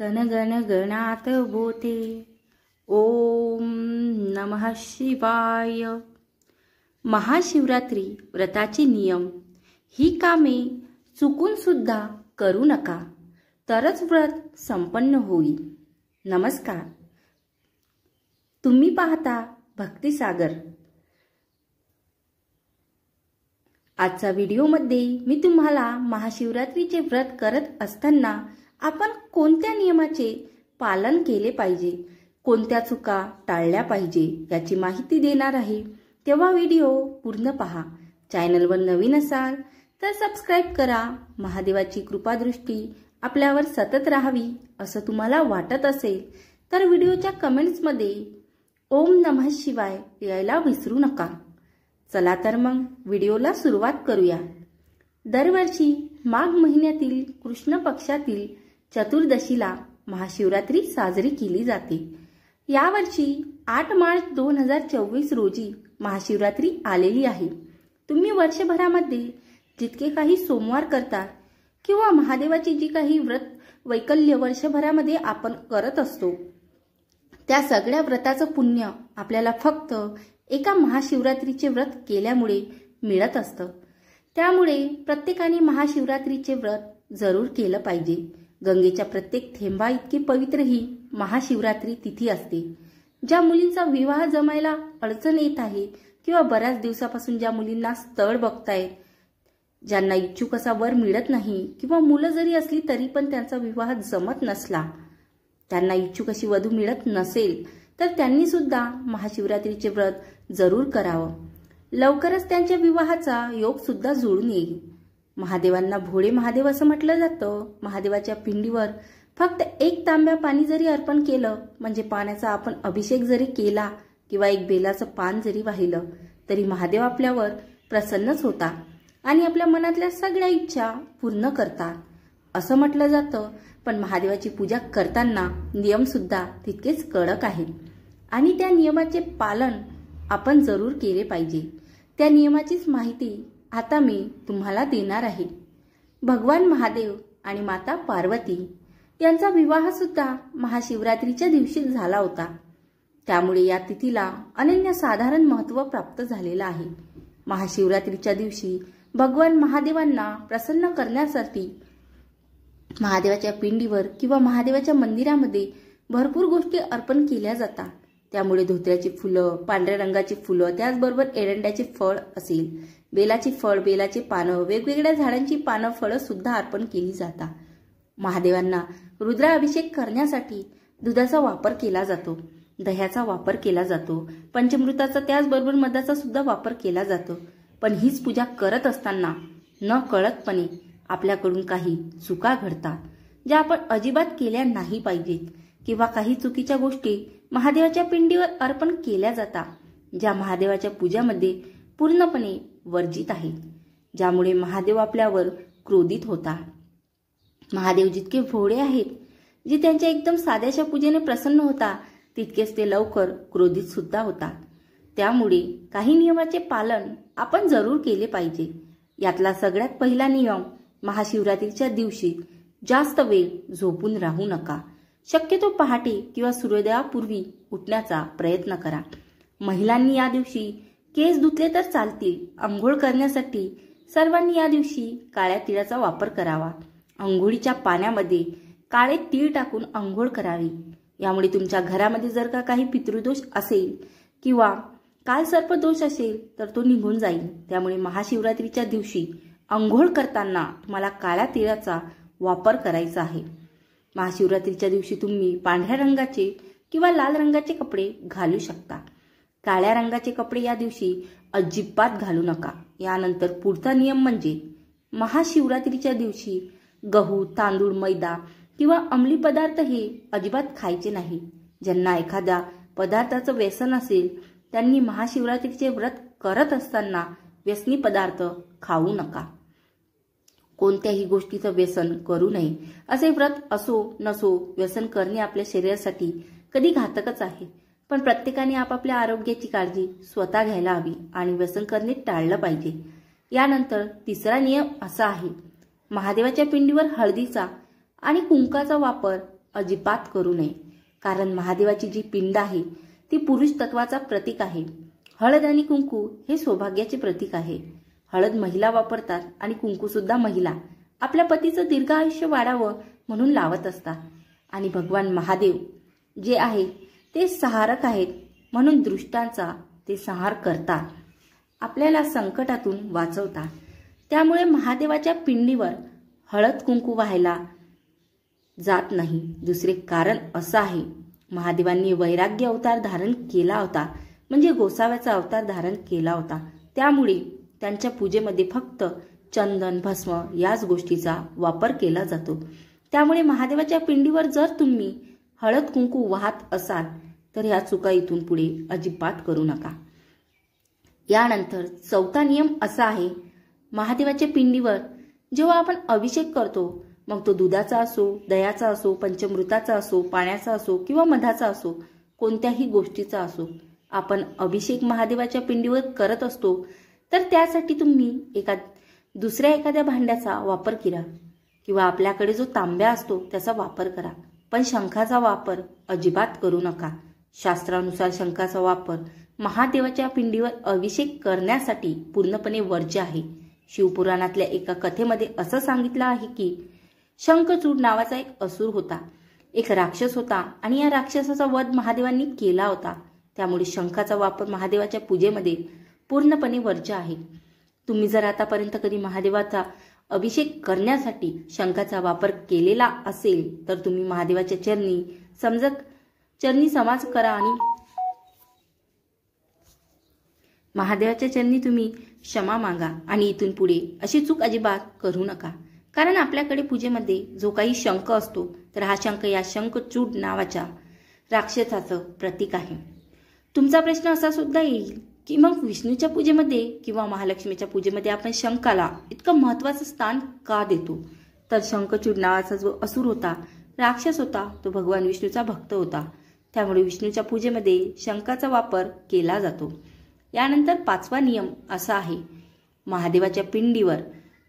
गण गणात बोते। ओम नमः शिवाय। महाशिवरात्री व्रताचे नियम। ही कामे चुकून सुद्धा करू नका, तरच व्रत संपन्न होईल। नमस्कार, तुम्ही पाहता भक्तिसागर। आजच्या व्हिडिओमध्ये मी तुम्हाला महाशिवरात्रीचे व्रत करत असताना आपण कोणत्या नियमाचे पालन केले पाहिजे, कोणत्या चुका टाळल्या पाहिजे याची माहिती देणार आहे। तेव्हा व्हिडिओ पूर्ण पहा। चॅनलवर नवीन असाल तर सबस्क्राइब करा। महादेवाची कृपादृष्टी आपल्यावर सतत राहावी असं तुम्हाला वाटत असेल तर व्हिडिओच्या कमेंट्समध्ये ओम नमः शिवाय लिहायला विसरू नका। चला तर मग व्हिडिओला सुरुवात करूया। दरवर्षी माघ महिन्यातील कृष्ण पक्षातील चतुर्दशीला महाशिवरात्री साजरी केली जाते। यावर्षी 8 मार्च 2024 रोजी महाशिवरात्री आलेली आहे। तुम्ही वर्षभरामध्ये जितके काही सोमवार करता किंवा महादेवाची जी काही व्रत वैकल्य वर्षभरामध्ये आपण करत असतो, त्या सगळ्या व्रताचं पुण्य आपल्याला फक्त एका महाशिवरात्रीचे व्रत केल्यामुळे मिळत असतं। त्यामुळे प्रत्येकाने महाशिवरात्रीचे व्रत जरूर केलं पाहिजे। गंगेच्या प्रत्येक थेंबा इतकी पवित्र ही महाशिवरात्री तिथी असते। ज्या मुलींचा विवाह जमायला अडचण येत आहे किंवा बऱ्याच दिवसापासून ज्या मुलींना स्थळ बघतायत, ज्यांना इच्छुक असा वर मिळत नाही किंवा मुलं जरी असली तरी पण त्यांचा विवाह जमत नसला, त्यांना इच्छुक अशी वधू मिळत नसेल तर त्यांनी सुद्धा महाशिवरात्रीचे व्रत जरूर करावं। लवकरच त्यांच्या विवाहाचा योग सुद्धा जुळून येईल। महादेवांना भोळे महादेव असं म्हटलं जातं। महादेवाच्या पिंडीवर फक्त 1 तांब्या पाणी जरी अर्पण केलं, म्हणजे पाण्याचा आपण अभिषेक जरी केला किंवा 1 बेलाचं पान जरी वाहिलं तरी महादेव आपल्यावर प्रसन्नच होता आणि आपल्या मनातल्या सगळ्या इच्छा पूर्ण करतात असं म्हटलं जातं। पण महादेवाची पूजा करताना नियम सुद्धा तितकेच कडक आहेत आणि त्या नियमाचे पालन आपण जरूर केले पाहिजे। त्या नियमाचीच माहिती आता मी तुम्हाला देणार आहे। भगवान महादेव आणि माता पार्वती यांचा विवाह सुद्धा महाशिवरात्रीच्या दिवशी झाला होता। त्यामुळे या तिथीला अनन्यसाधारण महत्त्व प्राप्त झालेलं आहे। महाशिवरात्रीच्या दिवशी भगवान महादेवांना प्रसन्न करण्यासाठी महादेवाच्या पिंडीवर किंवा महादेवाच्या मंदिरामध्ये भरपूर गोष्टी अर्पण केल्या जातात। त्यामुळे धोत्र्याची फुलं, पांढऱ्या रंगाची फुलं, त्याचबरोबर एरंड्याचे फळ असेल, बेलाची फळ, बेलाचे पानं, वेगवेगळ्या झाडांची पानं, फळं सुद्धा अर्पण केली जातात। महादेवांना रुद्राभिषेक करण्यासाठी दुधाचा वापर केला जातो, दह्याचा वापर केला जातो, पंचमृताचा त्याचबरोबर मधाचा सुद्धा वापर केला जातो। पण हीच पूजा करत असताना न कळतपणे आपल्याकडून काही चुका घडतात, ज्या आपण अजिबात केल्या नाही पाहिजेत किंवा काही चुकीच्या गोष्टी महादेवाच्या पिंडीवर अर्पण केल्या जातात, ज्या महादेवाच्या पूजामध्ये पूर्णपणे वर्जित आहेत, ज्यामुळे महादेव आपल्यावर क्रोधित होतात। महादेव जितके भोळे आहेत, जे त्यांच्या एकदम साध्याशा पूजेने प्रसन्न होतात, तितकेच ते लवकर क्रोधित सुद्धा होतात। त्यामुळे काही नियमाचे पालन आपण जरूर केले पाहिजे। यातला सगळ्यात पहिला नियम, महाशिवरात्रीच्या दिवशी जास्त वेळ झोपून राहू नका। शक्यतो पहाटे किंवा सूर्योदयापूर्वी उठण्याचा प्रयत्न करा। महिलांनी या दिवशी केस धुतले तर चालतील। अंघोळ करण्यासाठी सर्वांनी या दिवशी काळ्या तिळाचा वापर करावा। अंघोळीच्या पाण्यामध्ये काळे तीळ टाकून अंघोळ करावी। यामुळे तुमच्या घरामध्ये जर का काही पितृदोष असेल किंवा कालसर्प दोष असेल तर तो निघून जाईल। त्यामुळे महाशिवरात्रीच्या दिवशी अंघोळ करताना तुम्हाला काळ्या तिळाचा वापर करायचा आहे। महाशिवरात्रीच्या दिवशी तुम्ही पांढऱ्या रंगाचे किंवा लाल रंगाचे कपडे घालू शकता। काळ्या रंगाचे कपडे या दिवशी अजिबात घालू नका। यानंतर पुढचा नियम म्हणजे महाशिवरात्रीच्या दिवशी गहू, तांदूळ, मैदा किंवा अंमली पदार्थ हे अजिबात खायचे नाही। ज्यांना एखाद्या पदार्थाचं व्यसन असेल त्यांनी महाशिवरात्रीचे व्रत करत असताना व्यसनी पदार्थ खाऊ नका। कोणत्याही गोष्टीचं व्यसन करू नये। असे व्रत असो नसो, व्यसन करणे आपल्या शरीरासाठी कधी घातकच आहे। पण प्रत्येकाने आपापल्या आरोग्याची काळजी स्वतः घ्यायला हवी आणि व्यसन करणे टाळलं पाहिजे। यानंतर तिसरा नियम असा आहे, महादेवाच्या पिंडीवर हळदीचा आणि कुंकाचा वापर अजिबात करू नये. कारण महादेवाची जी पिंड आहे ती पुरुष तत्वाचा प्रतीक आहे. हळद आणि कुंकू हे सौभाग्याचे प्रतीक आहे. हळद महिला वापरतात आणि कुंकू सुद्धा महिला आपल्या पतीचं दीर्घ आयुष्य वाढावं म्हणून लावत असतात. आणि भगवान महादेव जे आहे ते संहारक आहेत, म्हणून दुष्टांचा ते संहार करतात, आपल्याला संकटातून वाचवतात. त्यामुळे महादेवाच्या पिंडीवर हळद कुंकू व्हायला जात नाही. दुसरे कारण असं आहे, महादेवांनी वैराग्य अवतार धारण केला होता, म्हणजे गोसाव्याचा अवतार धारण केला होता. त्यामुळे त्यांच्या पूजेमध्ये फक्त चंदन भस्म याच गोष्टीचा वापर केला जातो. त्यामुळे महादेवाच्या पिंडीवर जर तुम्ही हळद कुंकू वाहत असाल तर ह्या चुका इथून पुढे अजिबात करू नका. यानंतर चौथा नियम असा आहे, महादेवाच्या पिंडीवर जेव्हा आपण अभिषेक करतो, मग तो दुधाचा असो, दह्याचा असो, पंचमृताचा असो, पाण्याचा असो किंवा मधाचा असो, कोणत्याही गोष्टीचा असो, आपण अभिषेक महादेवाच्या पिंडीवर करत असतो, तर त्यासाठी तुम्ही दुसऱ्या एखाद्या भांड्याचा वापर करा किंवा आपल्याकडे जो तांब्या असतो त्याचा वापर करा. पण शंखाचा वापर अजिबात करू नका. शास्त्रानुसार शंखाचा वापर महादेवाच्या पिंडीवर अभिषेक करण्यासाठी पूर्णपणे वर्ज्य आहे. शिवपुराणातल्या एका कथेमध्ये असं सांगितलं आहे की शंखचूड नावाचा एक असुर होता, एक राक्षस होता आणि या राक्षसाचा वध महादेवांनी केला होता. त्यामुळे शंखाचा वापर महादेवाच्या पूजेमध्ये पूर्णपणे वर्ज्य आहे. तुम्ही जर आतापर्यंत कधी महादेवाचा अभिषेक करण्यासाठी शंखाचा वापर केलेला असेल तर तुम्ही महादेवाच्या चरणी समाज करा आणि महादेवाच्या चरणी तुम्ही क्षमा मागा आणि इथून पुढे अशी चूक अजिबात करू नका. कारण आपल्याकडे पूजेमध्ये जो काही शंख असतो तर हा शंख या शंखचूड नावाच्या राक्षसाचं प्रतीक आहे. तुमचा प्रश्न असा सुद्धा येईल की मग विष्णूच्या पूजेमध्ये किंवा महालक्ष्मीच्या पूजेमध्ये आपण शंखाला इतकं महत्त्वाचं स्थान का देतो? तर शंखचूड नावाचा जो असुर होता, राक्षस होता, तो भगवान विष्णूचा भक्त होता. त्यामुळे विष्णूच्या पूजेमध्ये शंखाचा वापर केला जातो. यानंतर पाचवा नियम असा आहे, महादेवाच्या पिंडीवर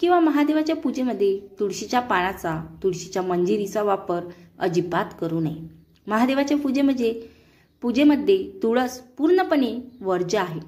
किंवा महादेवाच्या पूजेमध्ये तुळशीच्या पानाचा, तुळशीच्या मंजिरीचा वापर अजिबात करू नये. महादेवाच्या पूजेमध्ये तुळस पूर्णपणे वर्ज्य आहे.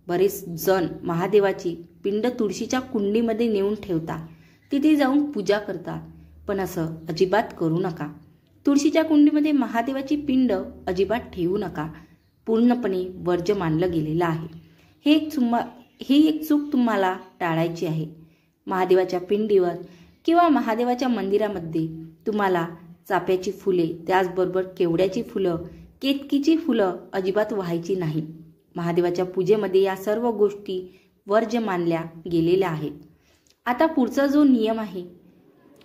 बरेच जण महादेवाची पिंड तुळशीच्या कुंडीमध्ये नेऊन ठेवतात, तिथे जाऊन पूजा करतात, पण असं अजिबात करू नका. तुळशीच्या कुंडीमध्ये महादेवाची पिंड अजिबात ठेवू नका. पूर्णपणे वर्ज्य मानलं गेलेलं आहे. ही एक चूक तुम्हाला टाळायची आहे. महादेवाच्या पिंडीवर किंवा महादेवाच्या मंदिरामध्ये तुम्हाला चाफ्याची फुले, त्याचबरोबर केवड्याची फुलं, केतकीची फुलं अजिबात व्हायची नाही. महादेवाच्या पूजेमध्ये या सर्व गोष्टी वर्ज्य मानल्या गेलेल्या आहेत. आता पुढचा जो नियम आहे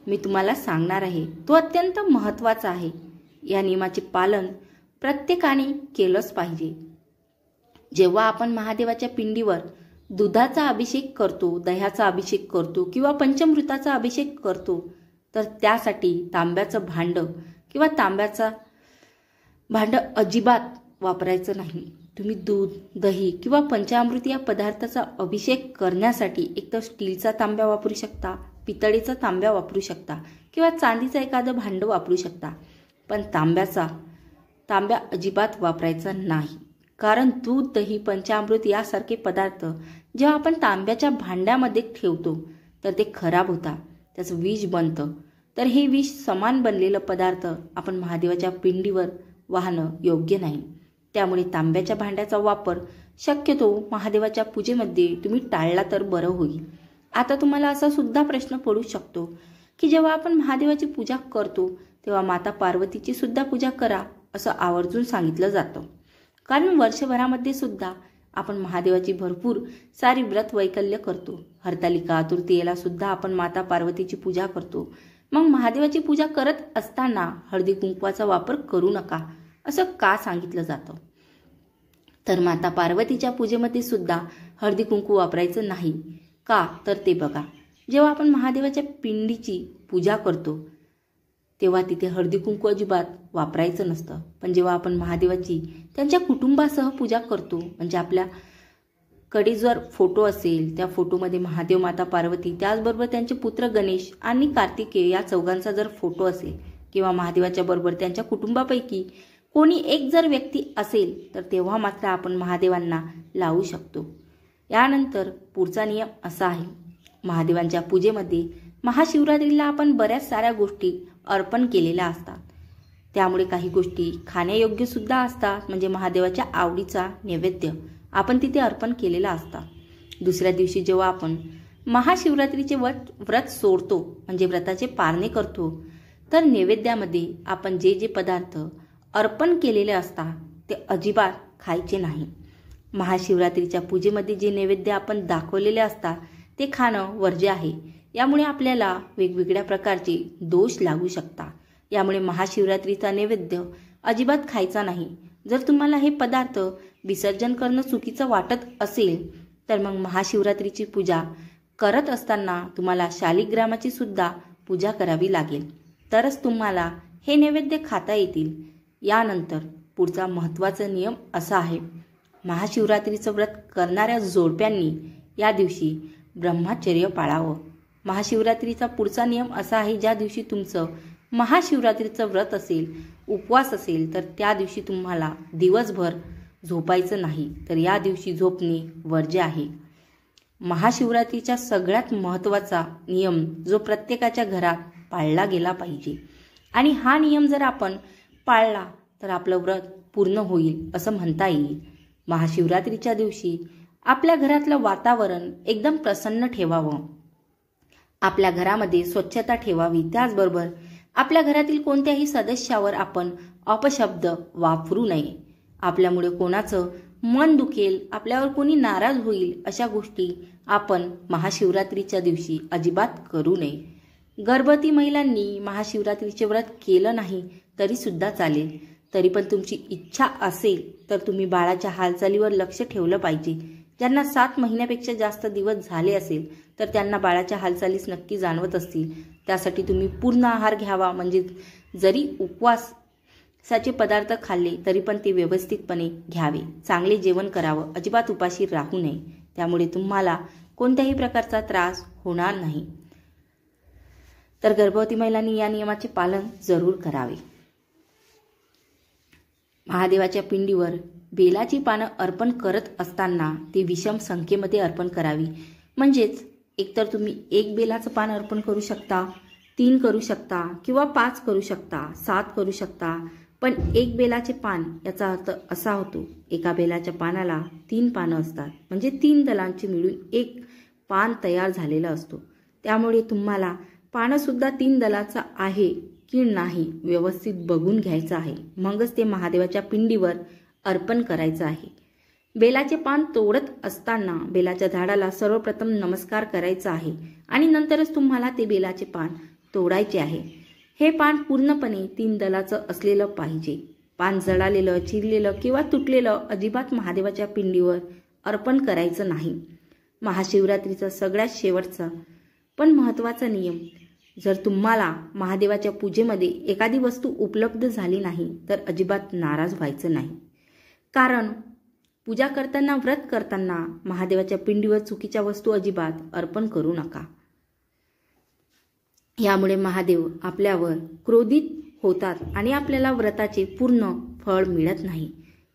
मी तुम्हाला सांगणार आहे तो अत्यंत महत्त्वाचा आहे. या नियमाचे पालन प्रत्येकाने केलंच पाहिजे. जेव्हा आपण महादेवाच्या पिंडीवर दुधाचा अभिषेक करतो, दह्याचा अभिषेक करतो किंवा पंचमृताचा अभिषेक करतो, तर त्यासाठी तांब्याचं भांडं किंवा तांब्याचा भांडं अजिबात वापरायचं नाही. तुम्ही दूध, दही किंवा पंचामृत या पदार्थाचा अभिषेक करण्यासाठी एकतर स्टीलचा तांब्या वापरू शकता, पितळेचा तांब्या वापरू शकता किंवा चांदीचा एखादं भांडं वापरू शकता. पण तांब्या अजिबात वापरायचा नाही. कारण दूध, दही, पंचामृत यासारखे पदार्थ जेव्हा आपण तांब्याच्या भांड्यामध्ये ठेवतो तर ते खराब होतात, त्याचं विष बनतं. तर हे विष समान बनलेलं पदार्थ आपण महादेवाच्या पिंडीवर वाहणं योग्य नाही. त्यामुळे तांब्याच्या भांड्याचा वापर शक्यतो महादेवाच्या पूजेमध्ये तुम्ही टाळला तर बरं होईल. आता तुम्हाला असा सुद्धा प्रश्न पडू शकतो की जेव्हा आपण महादेवाची पूजा करतो तेव्हा माता पार्वतीची सुद्धा पूजा करा असं आवर्जून सांगितलं जातं. कारण वर्षभरामध्ये सुद्धा आपण महादेवाची भरपूर सारी व्रत वैकल्य करतो. हरतालिका तृतीयेला सुद्धा आपण माता पार्वतीची पूजा करतो. मग महादेवाची पूजा करत असताना हळदी कुंकवाचा वापर करू नका असं का सांगितलं जातं? तर माता पार्वतीच्या पूजेमध्ये सुद्धा हळदी कुंकू वापरायचं नाही का? तर ते बघा, जेव्हा आपण महादेवाच्या पिंडीची पूजा करतो तेव्हा तिथे हळदी कुंकू अजिबात वापरायचं नसतं. पण जेव्हा आपण महादेवाची त्यांच्या कुटुंबासह पूजा करतो, म्हणजे आपल्याकडे जर फोटो असेल त्या फोटोमध्ये महादेव, माता पार्वती, त्याचबरोबर त्यांचे पुत्र गणेश आणि कार्तिकेय या चौघांचा जर फोटो असेल किंवा महादेवाच्या बरोबर त्यांच्या कुटुंबापैकी कोणी एक जर व्यक्ती असेल तर तेव्हा मात्र आपण महादेवांना लावू शकतो. यानंतर पुढचा नियम असा आहे, महादेवांच्या पूजेमध्ये महाशिवरात्रीला आपण बऱ्याच साऱ्या गोष्टी अर्पण केलेल्या असतात. त्यामुळे काही गोष्टी खाण्यायोग्य सुद्धा असतात, म्हणजे महादेवाच्या आवडीचा नैवेद्य आपण तिथे अर्पण केलेला असता. दुसऱ्या दिवशी जेव्हा आपण महाशिवरात्रीचे व्रत सोडतो, म्हणजे व्रताचे पारणे करतो, तर नैवेद्यामध्ये आपण जे जे पदार्थ अर्पण केलेले असतात ते अजिबात खायचे नाही. महाशिवरात्रीच्या पूजेमध्ये जे नैवेद्य आपण दाखवलेले असतात ते खाणं वर्ज्य आहे. यामुळे आपल्याला वेगवेगळ्या प्रकारचे दोष लागू शकतात. यामुळे महाशिवरात्रीचा नैवेद्य अजिबात खायचा नाही. जर तुम्हाला हे पदार्थ विसर्जन करणं चुकीचं वाटत असेल तर मग महाशिवरात्रीची पूजा करत असताना तुम्हाला शालिग्रामाची सुद्धा पूजा करावी लागेल, तरच तुम्हाला हे नैवेद्य खाता येतील. यानंतर पुढचा महत्त्वाचा नियम असा आहे, महाशिवरात्रीचं व्रत करणाऱ्या जोडप्यांनी या दिवशी ब्रह्मचर्य पाळावं. महाशिवरात्रीचा पुढचा नियम असा आहे, ज्या दिवशी तुमचं महाशिवरात्रीचं व्रत असेल, उपवास असेल, तर त्या दिवशी तुम्हाला दिवसभर झोपायचं नाही, तर या दिवशी झोपणे वर्ज्य आहे. महाशिवरात्रीचा सगळ्यात महत्त्वाचा नियम जो प्रत्येकाच्या घरात पाळला गेला पाहिजे, आणि हा नियम जर आपण पाळला तर आपलं व्रत पूर्ण होईल असं म्हणता येईल. महाशिवरात्रीच्या दिवशी आपल्या घरातलं वातावरण एकदम प्रसन्न ठेवावं. आपल्या घरामध्ये स्वच्छता ठेवावी. त्याचबरोबर आपल्या घरातील कोणत्याही सदस्यावर आपण अपशब्द वापरू नये. आपल्यामुळे कोणाचं मन दुखेल, आपल्यावर कोणी नाराज होईल, अशा गोष्टी आपण महाशिवरात्रीच्या दिवशी अजिबात करू नये. गर्भवती महिलांनी महाशिवरात्रीचे व्रत केलं नाही तरी सुद्धा चालेल. तरी पण तुमची इच्छा असेल तर तुम्ही बाळाच्या हालचालीवर लक्ष ठेवलं पाहिजे. ज्यांना 7 महिन्यापेक्षा जास्त दिवस झाले असेल तर त्यांना बाळाच्या हालचालीस नक्की जाणवत असतील. त्यासाठी तुम्ही पूर्ण आहार घ्यावा, म्हणजे जरी उपवासाचे पदार्थ खाल्ले तरी पण ते व्यवस्थितपणे घ्यावे. चांगले जेवण करावं, अजिबात उपाशी राहू नये. त्यामुळे तुम्हाला कोणत्याही प्रकारचा त्रास होणार नाही. तर गर्भवती महिलांनी या नियमाचे पालन जरूर करावे. महादेवाच्या पिंडीवर बेलाची पानं अर्पण करत असताना ती विषम संख्येमध्ये अर्पण करावी. म्हणजेच एकतर तुम्ही 1 बेलाचं पान अर्पण करू शकता, 3 करू शकता, किंवा 5 करू शकता, 7 करू शकता. पण 1 बेलाचे पान याचा अर्थ असा होतो, एका बेलाच्या पानाला 3 पानं असतात, म्हणजे 3 दलांची मिळून 1 पान तयार झालेलं असतो. त्यामुळे तुम्हाला पानं सुद्धा 3 दलाचं आहे की नाही व्यवस्थित बघून घ्यायचं आहे. मगच ते महादेवाच्या पिंडीवर अर्पण करायचं आहे. बेलाचे पान तोडत असताना बेलाच्या झाडाला सर्वप्रथम नमस्कार करायचा आहे आणि नंतरच तुम्हाला ते बेलाचे पान तोडायचे आहे. हे पान पूर्णपणे 3 दलाचं असलेलं पाहिजे. पान जळालेलं, चिरलेलं किंवा तुटलेलं अजिबात महादेवाच्या पिंडीवर अर्पण करायचं नाही. महाशिवरात्रीचा सगळ्यात शेवटचा पण महत्त्वाचा नियम, जर तुम्हाला महादेवाच्या पूजेमध्ये एखादी वस्तू उपलब्ध झाली नाही तर अजिबात नाराज व्हायचं नाही. कारण पूजा करताना, व्रत करताना महादेवाच्या पिंडीवर चुकीच्या वस्तू अजिबात अर्पण करू नका. यामुळे महादेव आपल्यावर क्रोधित होतात आणि आपल्याला व्रताचे पूर्ण फळ मिळत नाही.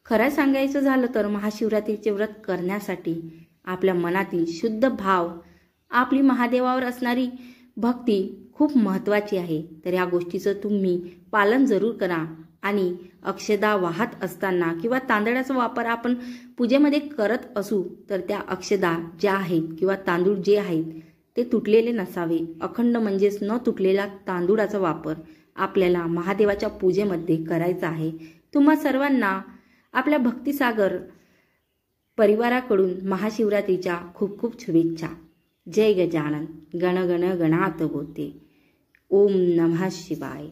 खरं सांगायचं झालं तर महाशिवरात्रीचे व्रत करण्यासाठी आपल्या मनातील शुद्ध भाव, आपली महादेवावर असणारी भक्ती खूप महत्त्वाची आहे. तर या गोष्टीचं तुम्ही पालन जरूर करा. आणि अक्षदा वाहत असताना किंवा तांदळाचा वापर आपण पूजेमध्ये करत असू तर त्या अक्षदा ज्या आहेत किंवा तांदूळ जे आहेत ते तुटलेले नसावे. अखंड म्हणजेच न तुटलेला तांदूळाचा वापर आपल्याला महादेवाच्या पूजेमध्ये करायचा आहे. तुम्हा सर्वांना आपल्या भक्तिसागर परिवाराकडून महाशिवरात्रीच्या खूप खूप शुभेच्छा. जय गजानन गण गण गणात बोते. ओम नमः शिवाय.